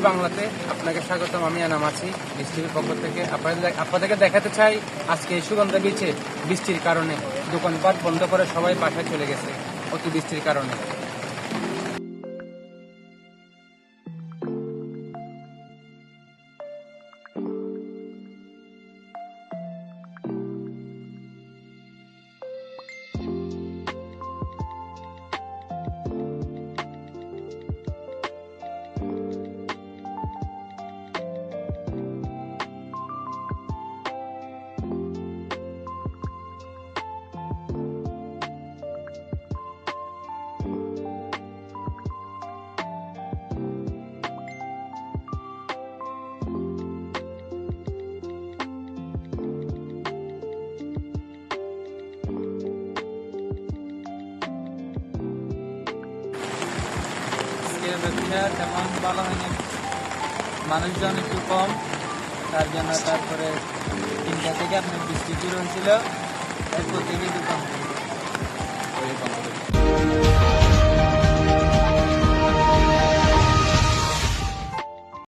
বাংলাতে আপনাকে স্বাগতম। আমি আনাম আছি বৃষ্টির পক্ষ থেকে। আপনাদেরকে দেখাতে চাই আজকে সুগন্ধা বিচে বৃষ্টির কারণে দোকানপাট বন্ধ করে সবাই বাসায় চলে গেছে অতি বৃষ্টির কারণে। ব্যবসা তেমন ভালো হয়নি, মানুষজন একটু কম, তার জন্য তারপরে 3টা থেকে আপনার বৃষ্টি শুরু হয়েছিল, এরপর থেকে দোকান